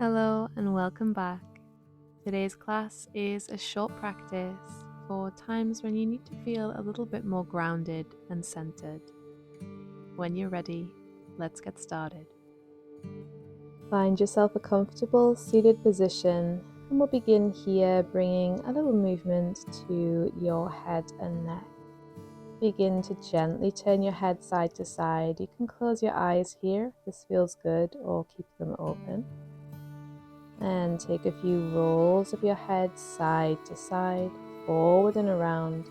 Hello and welcome back. Today's class is a short practice for times when you need to feel a little bit more grounded and centered. When you're ready, let's get started. Find yourself a comfortable seated position, and we'll begin here bringing a little movement to your head and neck. Begin to gently turn your head side to side. You can close your eyes here if this feels good, or keep them open. And take a few rolls of your head side to side, forward and around,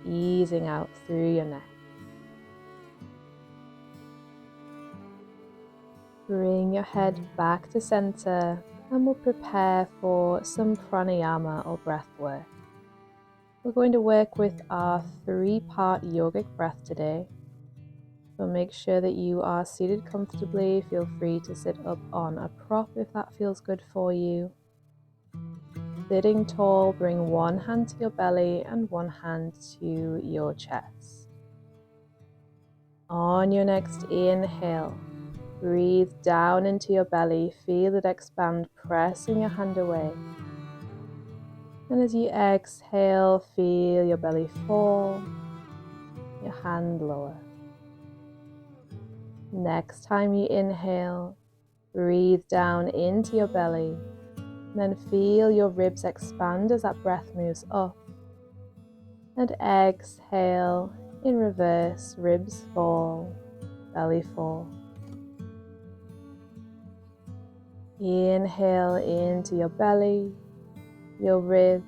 easing out through your neck. Bring your head back to center, and we'll prepare for some pranayama or breath work. We're going to work with our 3-part yogic breath today. So make sure that you are seated comfortably. Feel free to sit up on a prop if that feels good for you. Sitting tall, bring one hand to your belly and one hand to your chest. On your next inhale, breathe down into your belly, feel it expand, pressing your hand away. And as you exhale, feel your belly fall, your hand lower. Next time you inhale, breathe down into your belly, and then feel your ribs expand as that breath moves up. And exhale, in reverse, ribs fall, belly fall. Inhale into your belly, your ribs,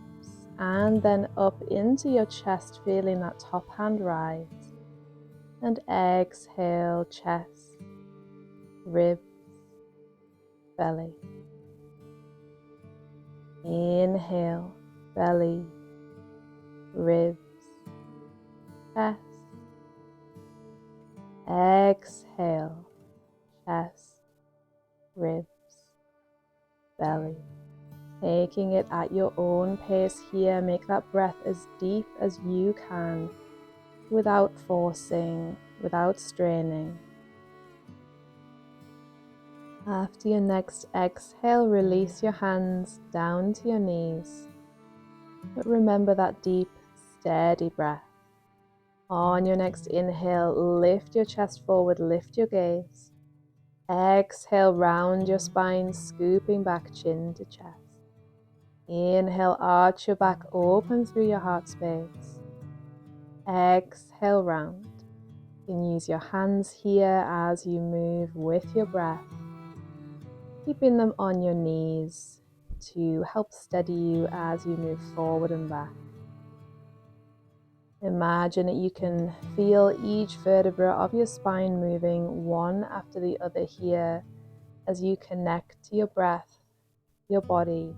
and then up into your chest, feeling that top hand rise. And exhale, chest, ribs, belly. Inhale, belly, ribs, chest. Exhale, chest, ribs, belly. Taking it at your own pace here, make that breath as deep as you can, without forcing, without straining. After your next exhale, release your hands down to your knees. But remember that deep, steady breath. On your next inhale, lift your chest forward, lift your gaze. Exhale, round your spine, scooping back chin to chest. Inhale, arch your back, open through your heart space. Exhale, round. You can use your hands here as you move with your breath, keeping them on your knees to help steady you as you move forward and back. Imagine that you can feel each vertebra of your spine moving one after the other here as you connect to your breath, your body.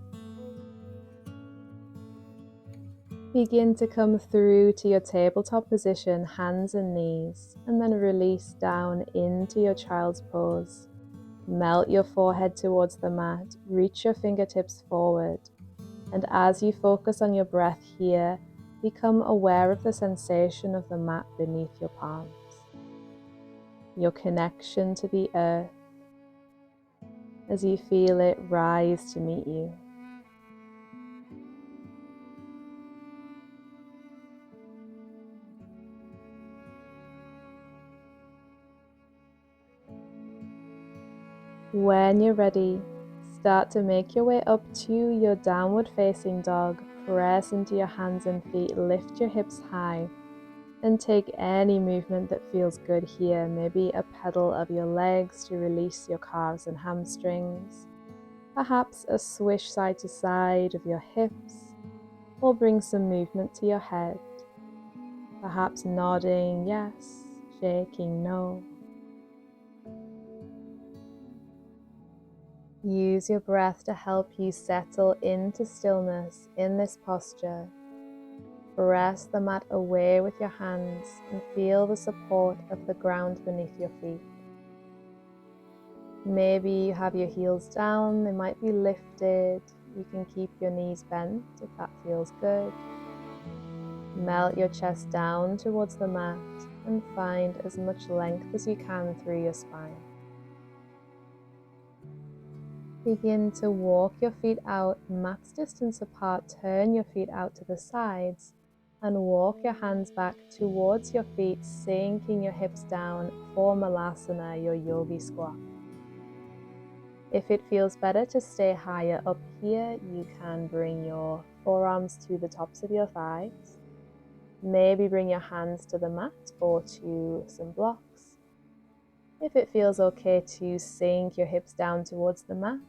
Begin to come through to your tabletop position, hands and knees, and then release down into your child's pose. Melt your forehead towards the mat, reach your fingertips forward, and as you focus on your breath here, become aware of the sensation of the mat beneath your palms, your connection to the earth as you feel it rise to meet you. When you're ready, start to make your way up to your downward facing dog. Press into your hands and feet, lift your hips high, and take any movement that feels good here. Maybe a pedal of your legs to release your calves and hamstrings. Perhaps a swish side to side of your hips, or bring some movement to your head. Perhaps nodding yes, shaking no. Use your breath to help you settle into stillness in this posture. Press the mat away with your hands and feel the support of the ground beneath your feet. Maybe you have your heels down, they might be lifted. You can keep your knees bent if that feels good. Melt your chest down towards the mat and find as much length as you can through your spine. Begin to walk your feet out max distance apart, turn your feet out to the sides and walk your hands back towards your feet, sinking your hips down for Malasana, your yogi squat. If it feels better to stay higher up here, you can bring your forearms to the tops of your thighs. Maybe bring your hands to the mat or to some blocks. If it feels okay to sink your hips down towards the mat,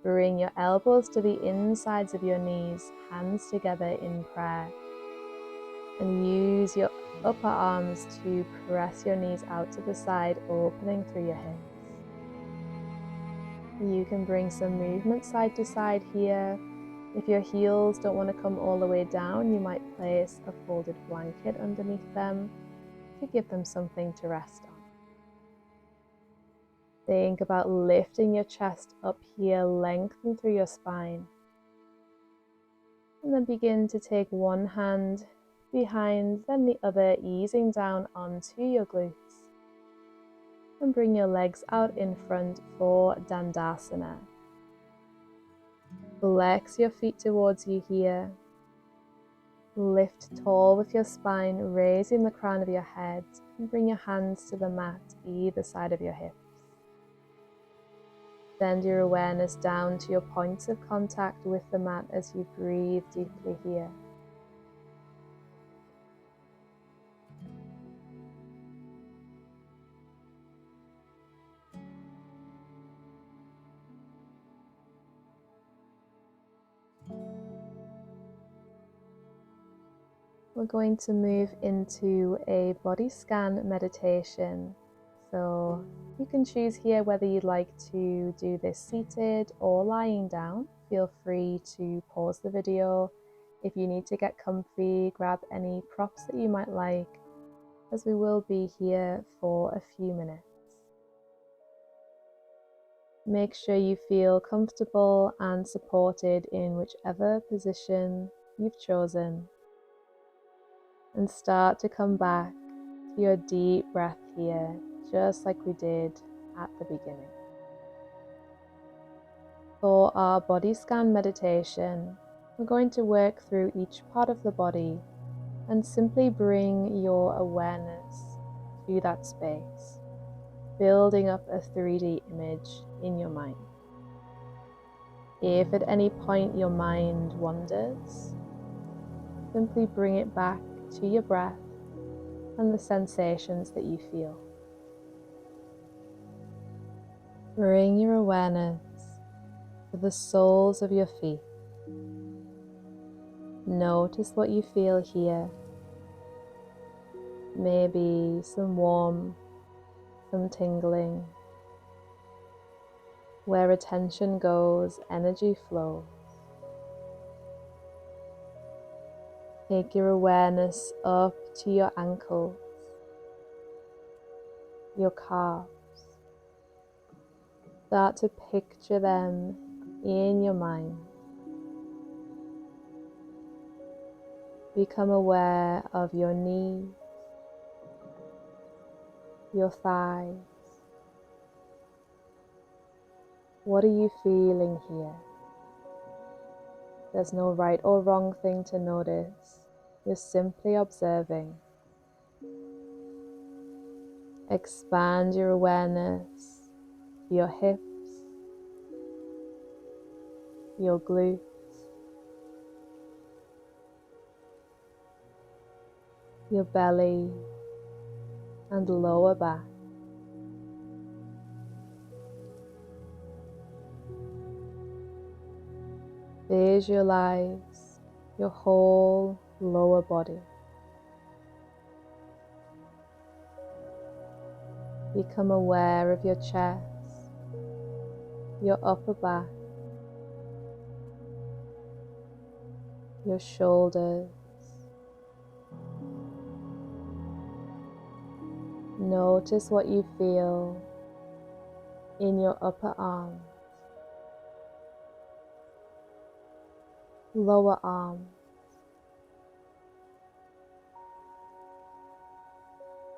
bring your elbows to the insides of your knees, hands together in prayer. And use your upper arms to press your knees out to the side, opening through your hips. You can bring some movement side to side here. If your heels don't want to come all the way down, you might place a folded blanket underneath them to give them something to rest on. Think about lifting your chest up here, lengthen through your spine. And then begin to take one hand behind, then the other, easing down onto your glutes. And bring your legs out in front for Dandasana. Flex your feet towards you here. Lift tall with your spine, raising the crown of your head, and bring your hands to the mat either side of your hips. Send your awareness down to your points of contact with the mat as you breathe deeply here. We're going to move into a body scan meditation. So you can choose here whether you'd like to do this seated or lying down. Feel free to pause the video. If you need to get comfy, grab any props that you might like, as we will be here for a few minutes. Make sure you feel comfortable and supported in whichever position you've chosen. And start to come back to your deep breath here, just like we did at the beginning. For our body scan meditation, we're going to work through each part of the body and simply bring your awareness to that space, building up a 3D image in your mind. If at any point your mind wanders, simply bring it back to your breath and the sensations that you feel. Bring your awareness to the soles of your feet. Notice what you feel here. Maybe some warmth, some tingling. Where attention goes, energy flows. Take your awareness up to your ankles, your calves. Start to picture them in your mind. Become aware of your knees, your thighs. What are you feeling here? There's no right or wrong thing to notice. You're simply observing. Expand your awareness to your hips, your glutes, your belly and lower back. Visualize your whole lower body. Become aware of your chest, your upper back, your shoulders. Notice what you feel in your upper arms, lower arms,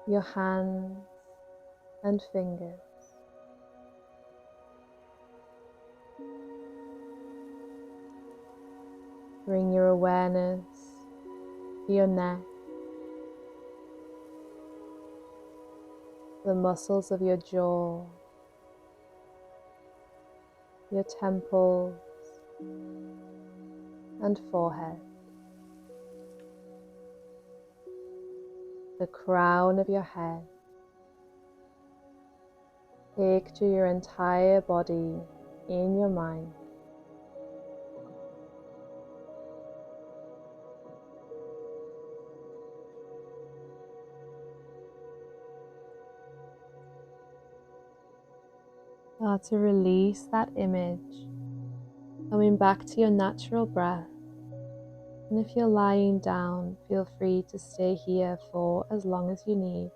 your hands and fingers. Bring your awareness to your neck, the muscles of your jaw, your temples and forehead, the crown of your head. Picture your entire body in your mind. Start to release that image, coming back to your natural breath. And if you're lying down, feel free to stay here for as long as you need.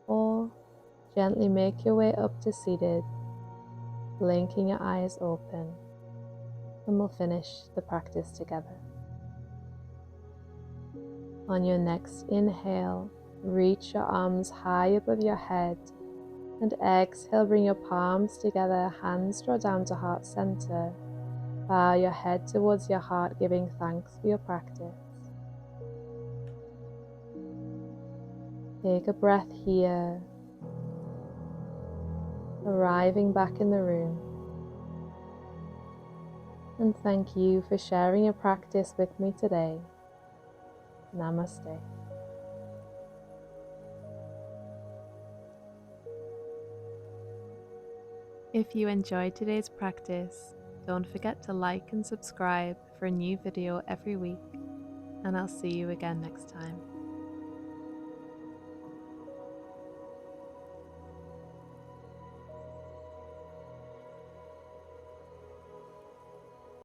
Or gently make your way up to seated, blinking your eyes open, and we'll finish the practice together. On your next inhale, reach your arms high above your head, and exhale, bring your palms together, hands draw down to heart center. Bow your head towards your heart, giving thanks for your practice. Take a breath here, arriving back in the room. And thank you for sharing your practice with me today. Namaste. If you enjoyed today's practice, don't forget to like and subscribe for a new video every week, and I'll see you again next time.